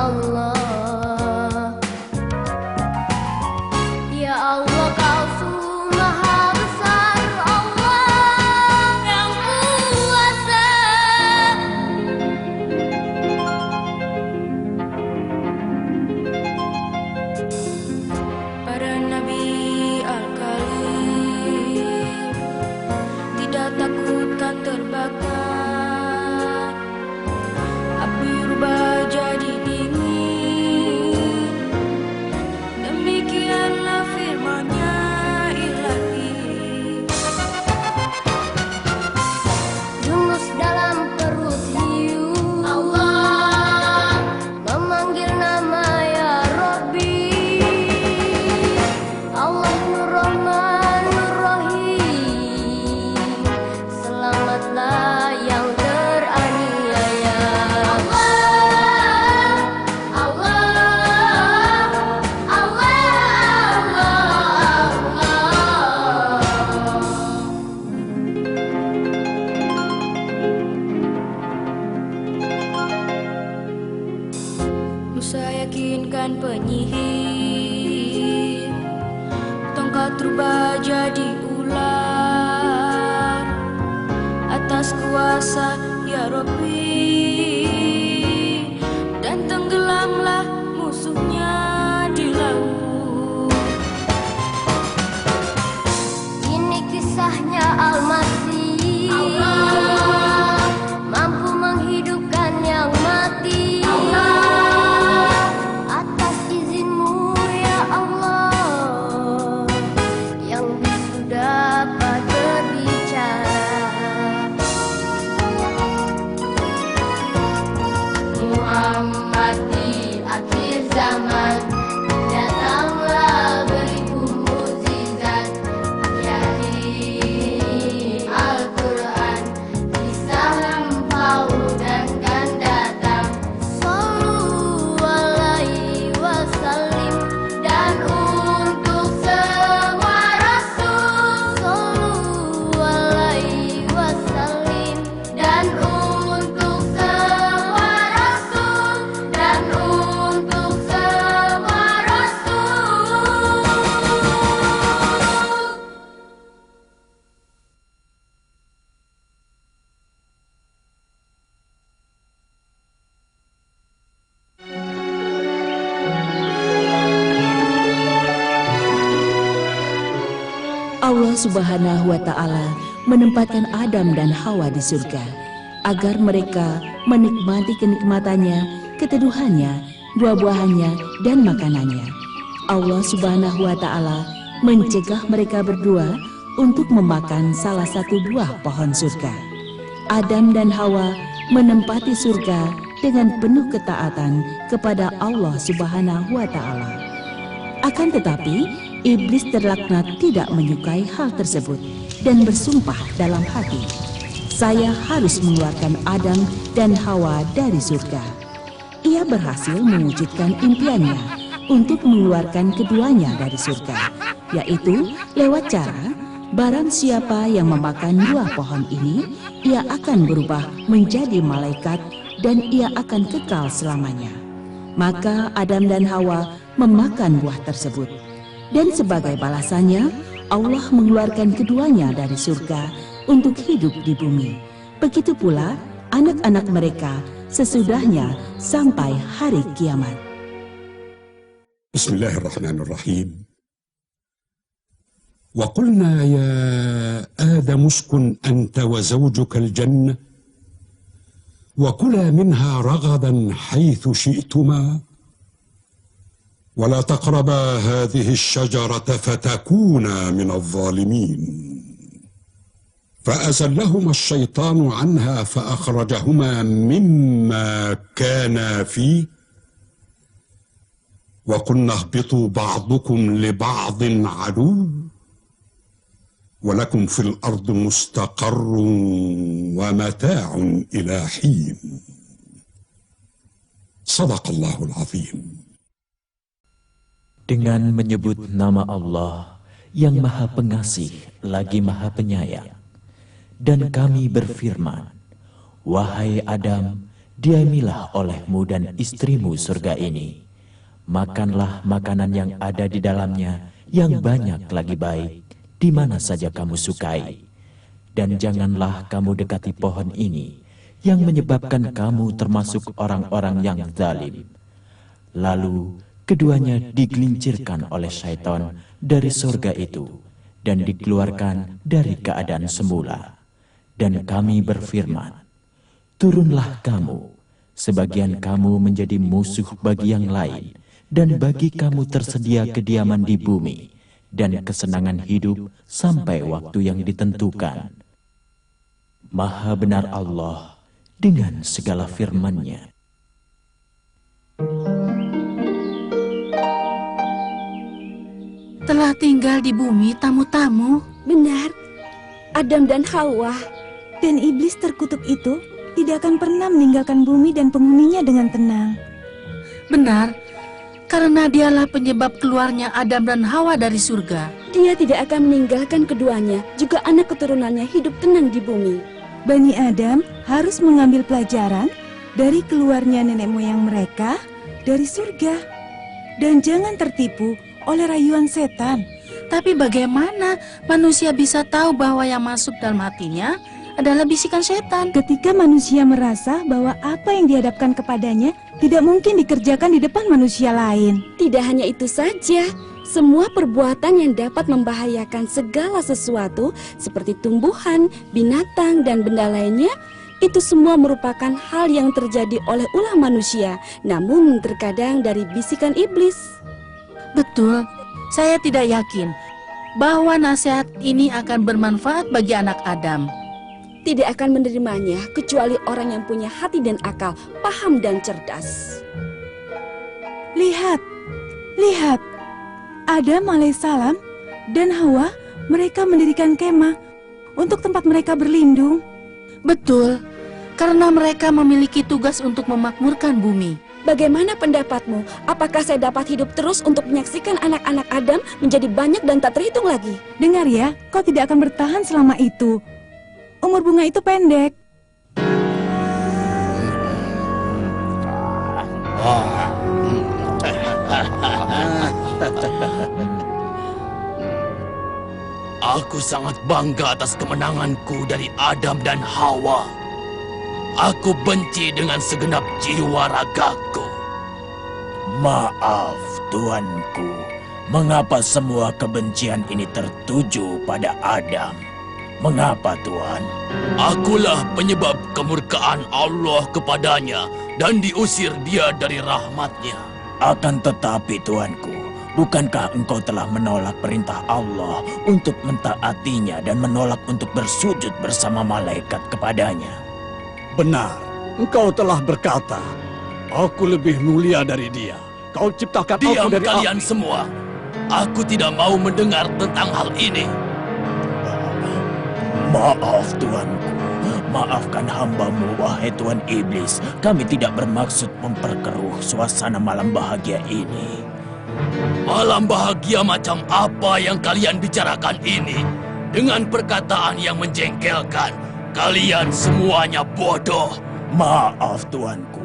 Allah. Ya Allah, Kau sungguh maha besar, Allah yang kuasa. Para nabi al-kalim tidak takut tak terbakar, api rubah jadi dingin. Demikianlah firman-Nya Ilahi. Yunus dalam perut hiu, Allah memanggil nama ya Rabbi. Allah Nur Rahman Nur Rahim, selamatlah yang teraniaya. Allah, Allah, Allah, Allah. Musa yakinkan penyihir, tongkat rubah jadi ular atas kuasa ya Rabbi, dan tenggelamlah musuhnya di laut. Ini kisahnya Al-Masih, Allah mampu menghidupkan yang mati. Allah, atas izin-Mu ya Allah, yang bisu dapat berbicara. Muhammad di akhir zaman, datanglah beriku mukjizat, yakni Al-Quran, kisah lampau dan akan datang. Sallu alaihi wasallim, dan untuk semua rasul. Sallu alaihi wasallim, dan untuk semua rasul, dan untuk semua rasul. Allah Subhanahu wa Ta'ala menempatkan Adam dan Hawa di surga agar mereka menikmati kenikmatannya, keteduhannya, buah-buahannya, dan makanannya. Allah Subhanahu wa Ta'ala mencegah mereka berdua untuk memakan salah satu buah pohon surga. Adam dan Hawa menempati surga dengan penuh ketaatan kepada Allah Subhanahu wa Ta'ala. Akan tetapi, iblis terlaknat tidak menyukai hal tersebut dan bersumpah dalam hati, saya harus mengeluarkan Adam dan Hawa dari surga. Ia berhasil mewujudkan impiannya untuk mengeluarkan keduanya dari surga, yaitu lewat cara barang siapa yang memakan buah pohon ini, ia akan berubah menjadi malaikat dan ia akan kekal selamanya. Maka Adam dan Hawa memakan buah tersebut. Dan sebagai balasannya, Allah mengeluarkan keduanya dari surga untuk hidup di bumi. Begitu pula anak-anak mereka sesudahnya sampai hari kiamat. Bismillahirrahmanirrahim. Wa qulna ya Adam uskun anta wa zawjuka al-jannah wa kula minha ragadan haythu syi'tuma ولا تقربا هذه الشجرة فتكونا من الظالمين فأزلهما الشيطان عنها فأخرجهما مما كانا فيه وقلنا اهبطوا بعضكم لبعض عدو ولكم في الأرض مستقر ومتاع إلى حين صدق الله العظيم. Dengan menyebut nama Allah yang Maha Pengasih lagi Maha Penyayang. Dan kami berfirman, wahai Adam diamilah olehmu dan istrimu surga ini. Makanlah makanan yang ada di dalamnya, yang banyak lagi baik, di mana saja kamu sukai. Dan janganlah kamu dekati pohon ini, yang menyebabkan kamu termasuk orang-orang yang zalim. Lalu keduanya digelincirkan oleh syaitan dari surga itu, dan dikeluarkan dari keadaan semula. Dan kami berfirman, turunlah kamu, sebagian kamu menjadi musuh bagi yang lain, dan bagi kamu tersedia kediaman di bumi, dan kesenangan hidup sampai waktu yang ditentukan. Maha benar Allah dengan segala firman-Nya. Telah tinggal di bumi tamu-tamu. Benar, Adam dan Hawa. Dan iblis terkutuk itu tidak akan pernah meninggalkan bumi dan penghuninya dengan tenang. Benar, karena dialah penyebab keluarnya Adam dan Hawa dari surga. Dia tidak akan meninggalkan keduanya, juga anak keturunannya hidup tenang di bumi. Bani Adam harus mengambil pelajaran dari keluarnya nenek moyang mereka dari surga. Dan jangan tertipu oleh rayuan setan. Tapi bagaimana manusia bisa tahu bahwa yang masuk dalam hatinya adalah bisikan setan? Ketika manusia merasa bahwa apa yang dihadapkan kepadanya tidak mungkin dikerjakan di depan manusia lain. Tidak hanya itu saja, semua perbuatan yang dapat membahayakan segala sesuatu seperti tumbuhan, binatang, dan benda lainnya, itu semua merupakan hal yang terjadi oleh ulah manusia, namun terkadang dari bisikan iblis. Betul, saya tidak yakin bahwa nasihat ini akan bermanfaat bagi anak Adam. Tidak akan menerimanya kecuali orang yang punya hati dan akal, paham dan cerdas. Lihat, lihat, Adam alaihissalam dan Hawa, mereka mendirikan kemah untuk tempat mereka berlindung. Betul, karena mereka memiliki tugas untuk memakmurkan bumi. Bagaimana pendapatmu? Apakah saya dapat hidup terus untuk menyaksikan anak-anak Adam menjadi banyak dan tak terhitung lagi? Dengar ya, kau tidak akan bertahan selama itu. Umur bunga itu pendek. Aku sangat bangga atas kemenanganku dari Adam dan Hawa. Aku benci dengan segenap jiwa ragaku. Maaf, tuanku. Mengapa semua kebencian ini tertuju pada Adam? Mengapa, Tuan? Akulah penyebab kemurkaan Allah kepadanya dan diusir dia dari rahmatnya. Akan tetapi, tuanku, bukankah engkau telah menolak perintah Allah untuk mentaatinya dan menolak untuk bersujud bersama malaikat kepadanya? Benar, engkau telah berkata, aku lebih mulia dari dia. Kau ciptakan Diam aku dari kalian api. semua. Aku tidak mau mendengar tentang hal ini. Maaf, tuanku. Maafkan hambamu, wahai Tuan Iblis. Kami tidak bermaksud memperkeruh suasana malam bahagia ini. Malam bahagia macam apa yang kalian bicarakan ini? Dengan perkataan yang menjengkelkan, kalian semuanya bodoh. Maaf, tuanku.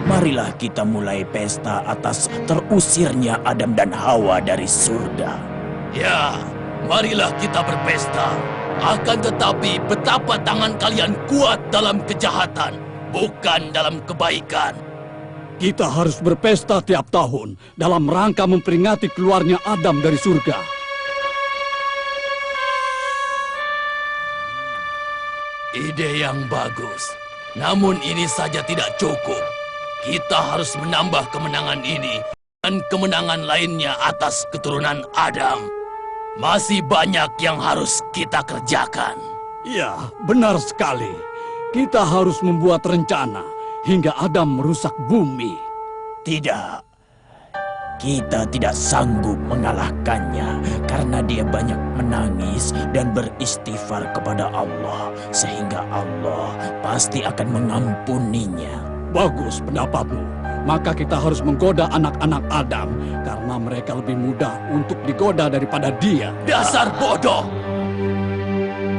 Marilah kita mulai pesta atas terusirnya Adam dan Hawa dari surga. Ya, marilah kita berpesta. Akan tetapi betapa tangan kalian kuat dalam kejahatan, bukan dalam kebaikan. Kita harus berpesta tiap tahun dalam rangka memperingati keluarnya Adam dari surga. Ide yang bagus. Namun ini saja tidak cukup. Kita harus menambah kemenangan ini dan kemenangan lainnya atas keturunan Adam. Masih banyak yang harus kita kerjakan. Ya, benar sekali. Kita harus membuat rencana hingga Adam merusak bumi. Tidak. Kita tidak sanggup mengalahkannya karena dia banyak menangis dan beristighfar kepada Allah, sehingga Allah pasti akan mengampuninya. Bagus pendapatmu. Maka kita harus menggoda anak-anak Adam karena mereka lebih mudah untuk digoda daripada dia. Dasar bodoh!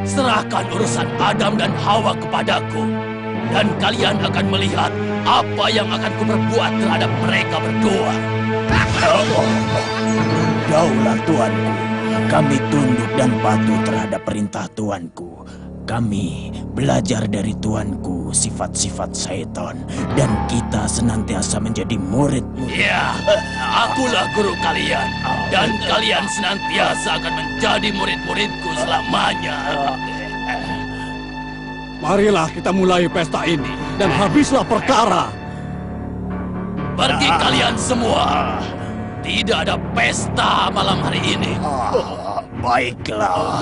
Serahkan urusan Adam dan Hawa kepadaku. dan kalian akan melihat apa yang akan kuperbuat terhadap mereka berdua. Daulah tuanku, kami tunduk dan patuh terhadap perintah tuanku. Kami belajar dari tuanku sifat-sifat syaitan dan kita senantiasa menjadi murid-murid. Ya, akulah guru kalian dan kalian senantiasa akan menjadi murid-muridku selamanya. Marilah kita mulai pesta ini dan habislah perkara. Pergi kalian semua. Tidak ada pesta malam hari ini. Baiklah.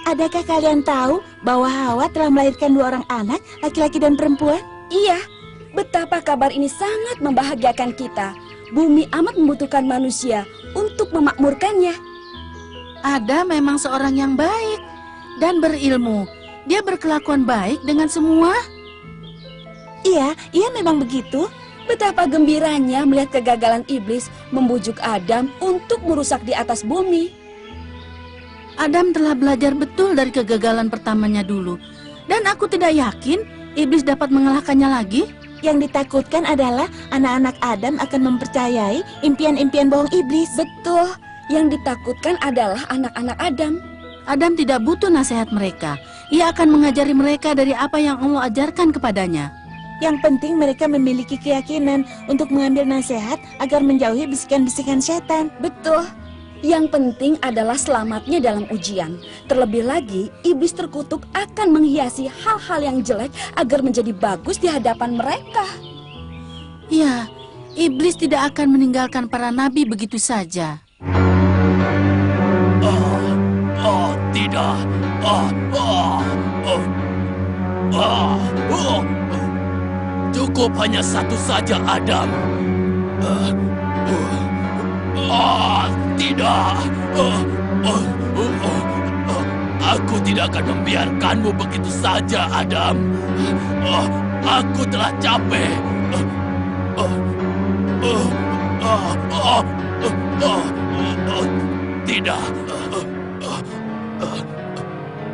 Adakah kalian tahu bahwa Hawa telah melahirkan 2 orang anak, laki-laki dan perempuan? Iya, betapa kabar ini sangat membahagiakan kita. Bumi amat membutuhkan manusia untuk memakmurkannya. Adam memang seorang yang baik dan berilmu. Dia berkelakuan baik dengan semua. Iya, ia memang begitu. Betapa gembiranya melihat kegagalan iblis membujuk Adam untuk merusak di atas bumi. Adam telah belajar betul dari kegagalan pertamanya dulu. Dan aku tidak yakin iblis dapat mengalahkannya lagi. Yang ditakutkan adalah anak-anak Adam akan mempercayai impian-impian bohong iblis. Betul, yang ditakutkan adalah anak-anak Adam. Adam tidak butuh nasihat mereka. Ia akan mengajari mereka dari apa yang Allah ajarkan kepadanya. Yang penting mereka memiliki keyakinan untuk mengambil nasihat agar menjauhi bisikan-bisikan setan. Betul. Yang penting adalah selamatnya dalam ujian. Terlebih lagi, iblis terkutuk akan menghiasi hal-hal yang jelek agar menjadi bagus di hadapan mereka. Ya, iblis tidak akan meninggalkan para nabi begitu saja. Tidak. Cukup hanya satu saja, Adam. Tidak. Aku tidak akan membiarkanmu begitu saja, Adam. Aku telah capek. Tidak.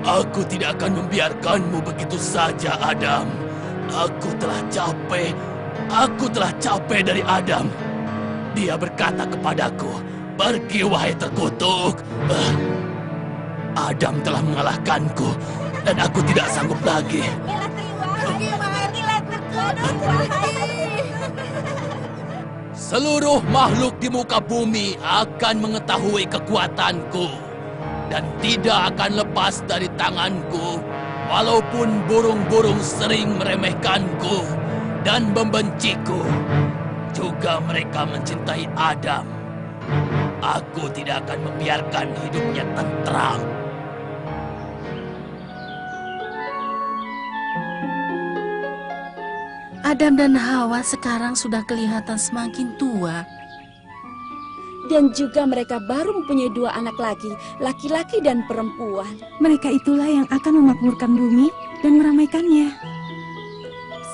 Aku tidak akan membiarkanmu begitu saja, Adam. Aku telah capek. Aku telah capek dari Adam. Dia berkata kepadaku, "Pergi wahai terkutuk." Adam telah mengalahkanku dan aku tidak sanggup lagi. Seluruh makhluk di muka bumi akan mengetahui kekuatanku dan tidak akan lepas dari tanganku, walaupun burung-burung sering meremehkanku dan membenciku. Juga mereka mencintai Adam. Aku tidak akan membiarkan hidupnya tentram. Adam dan Hawa sekarang sudah kelihatan semakin tua. Dan juga mereka baru mempunyai 2 anak lagi, laki-laki dan perempuan. Mereka itulah yang akan memakmurkan bumi dan meramaikannya.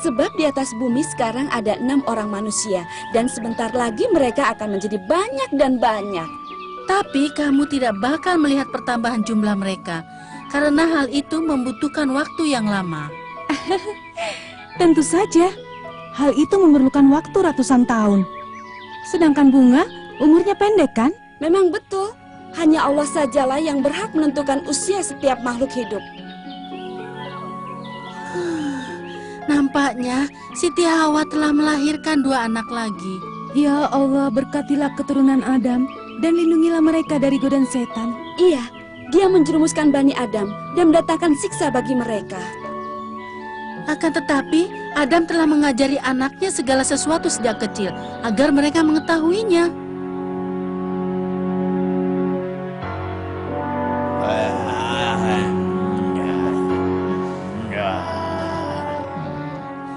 Sebab di atas bumi sekarang ada 6 orang manusia, dan sebentar lagi mereka akan menjadi banyak dan banyak. Tapi kamu tidak bakal melihat pertambahan jumlah mereka, karena hal itu membutuhkan waktu yang lama. Tentu saja, hal itu memerlukan waktu ratusan tahun. Sedangkan bunga, umurnya pendek kan? Memang betul, hanya Allah sajalah yang berhak menentukan usia setiap makhluk hidup. Nampaknya Siti Hawa telah melahirkan 2 anak lagi. Ya Allah, berkatilah keturunan Adam dan lindungilah mereka dari godaan setan. Iya, dia menjerumuskan Bani Adam dan mendatangkan siksa bagi mereka. Akan tetapi, Adam telah mengajari anaknya segala sesuatu sejak kecil agar mereka mengetahuinya.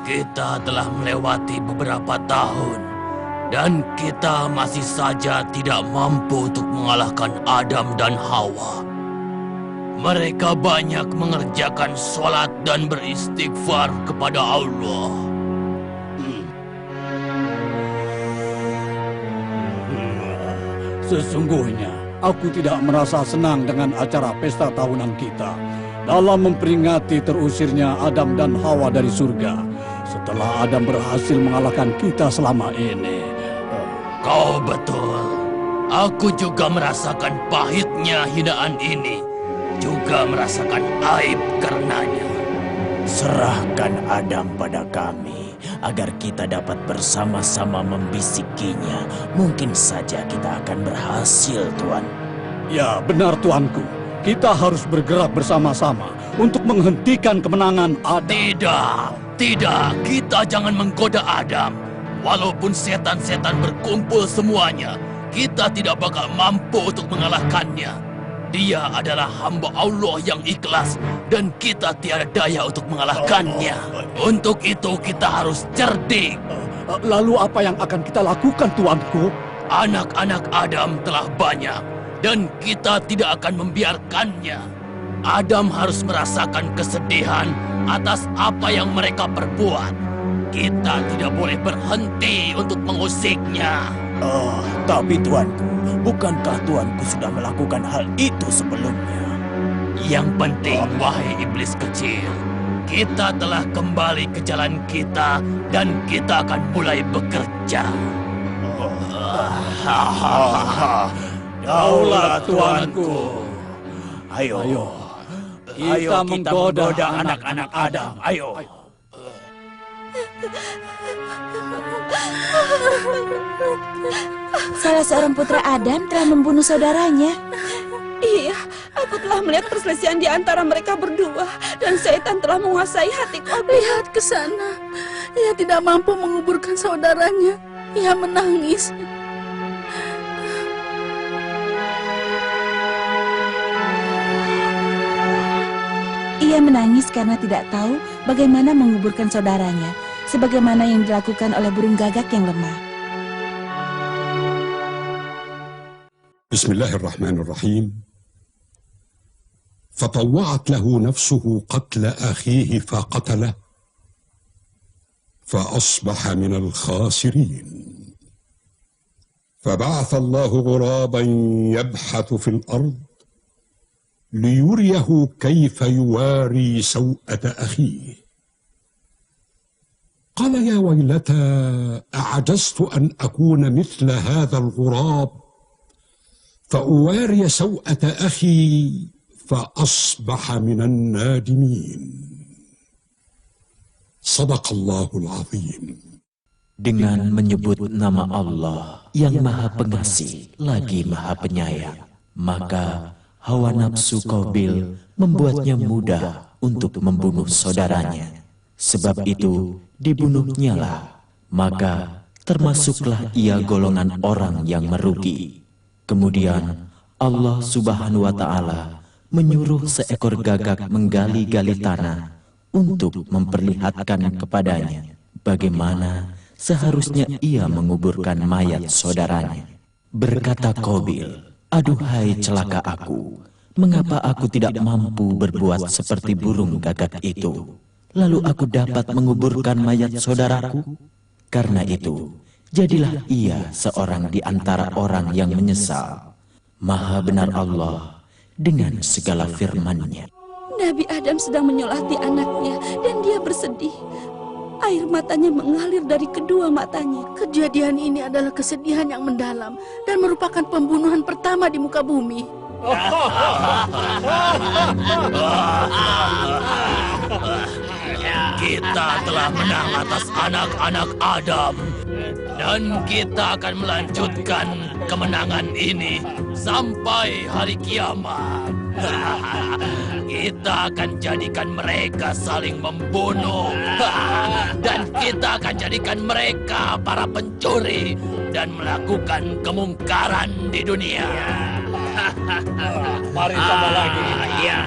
Kita telah melewati beberapa tahun dan kita masih saja tidak mampu untuk mengalahkan Adam dan Hawa. Mereka banyak mengerjakan sholat dan beristighfar kepada Allah. Sesungguhnya aku tidak merasa senang dengan acara pesta tahunan kita dalam memperingati terusirnya Adam dan Hawa dari surga setelah Adam berhasil mengalahkan kita selama ini. Kau betul. Aku juga merasakan pahitnya hinaan ini. Juga merasakan aib karenanya. Serahkan Adam pada kami, agar kita dapat bersama-sama membisikinya. Mungkin saja kita akan berhasil, Tuan. Ya, benar tuanku. Kita harus bergerak bersama-sama untuk menghentikan kemenangan Adam. Tidak, kita jangan menggoda Adam. Walaupun setan-setan berkumpul semuanya, kita tidak bakal mampu untuk mengalahkannya. Dia adalah hamba Allah yang ikhlas dan kita tiada daya untuk mengalahkannya. Untuk itu kita harus cerdik. Lalu apa yang akan kita lakukan, tuanku? Anak-anak Adam telah banyak dan kita tidak akan membiarkannya. Adam harus merasakan kesedihan atas apa yang mereka perbuat. Kita tidak boleh berhenti untuk mengusiknya. Tapi tuanku, bukankah tuanku sudah melakukan hal itu sebelumnya? Yang penting, wahai iblis kecil, kita telah kembali ke jalan kita dan kita akan mulai bekerja. Daulah tuanku. Ayo, Kita menggoda anak-anak Adam. Ayo. Salah seorang putra Adam telah membunuh saudaranya. Iya, aku telah melihat perselisihan di antara mereka berdua dan setan telah menguasai hati Qabil. Lihat ke sana. Ia tidak mampu menguburkan saudaranya. Ia menangis. Ia menangis karena tidak tahu bagaimana menguburkan saudaranya, sebagaimana yang dilakukan oleh burung gagak yang lemah. Bismillahirrahmanirrahim. فطوعت له نفسه قتل أخيه فقتله فأصبح من الخاسرين فبعث الله غرابا يبحث في الأرض ليريه كيف يواري سوءة أخيه قال يا ويلتى أعجزت أن أكون مثل هذا الغراب فأواري سوءة أخي فأصبح من النادمين صدق الله العظيم. Dengan menyebut nama Allah yang Maha Pengasih lagi Maha Penyayang, maka hawa nafsu Qabil membuatnya mudah untuk membunuh saudaranya. Sebab itu dibunuhnyalah, maka termasuklah ia golongan orang yang merugi. Kemudian Allah Subhanahu wa Ta'ala menyuruh seekor gagak menggali-gali tanah untuk memperlihatkan kepadanya bagaimana seharusnya ia menguburkan mayat saudaranya. Berkata Qabil, "Aduhai celaka aku, mengapa aku tidak mampu berbuat seperti burung gagak itu? Lalu aku dapat menguburkan mayat saudaraku? Karena itu, jadilah ia seorang di antara orang yang menyesal. Maha benar Allah dengan segala firman-Nya." Nabi Adam sedang menyolati anaknya dan dia bersedih. Air matanya mengalir dari kedua matanya. Kejadian ini adalah kesedihan yang mendalam dan merupakan pembunuhan pertama di muka bumi. Kita telah menang atas anak-anak Adam dan kita akan melanjutkan kemenangan ini sampai hari kiamat. Kita akan jadikan mereka saling membunuh dan kita akan jadikan mereka para pencuri dan melakukan kemungkaran di dunia. Mari tambah lagi. Iya.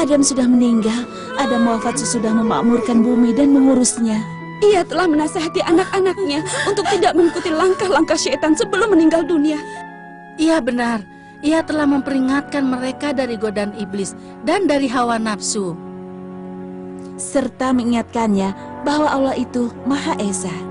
Adam sudah meninggal. Adam wafat sesudah memakmurkan bumi dan mengurusnya. Ia telah menasihati anak-anaknya untuk tidak mengikuti langkah-langkah syaitan sebelum meninggal dunia. Iya benar, ia telah memperingatkan mereka dari godaan iblis dan dari hawa nafsu. Serta mengingatkannya bahwa Allah itu Maha Esa.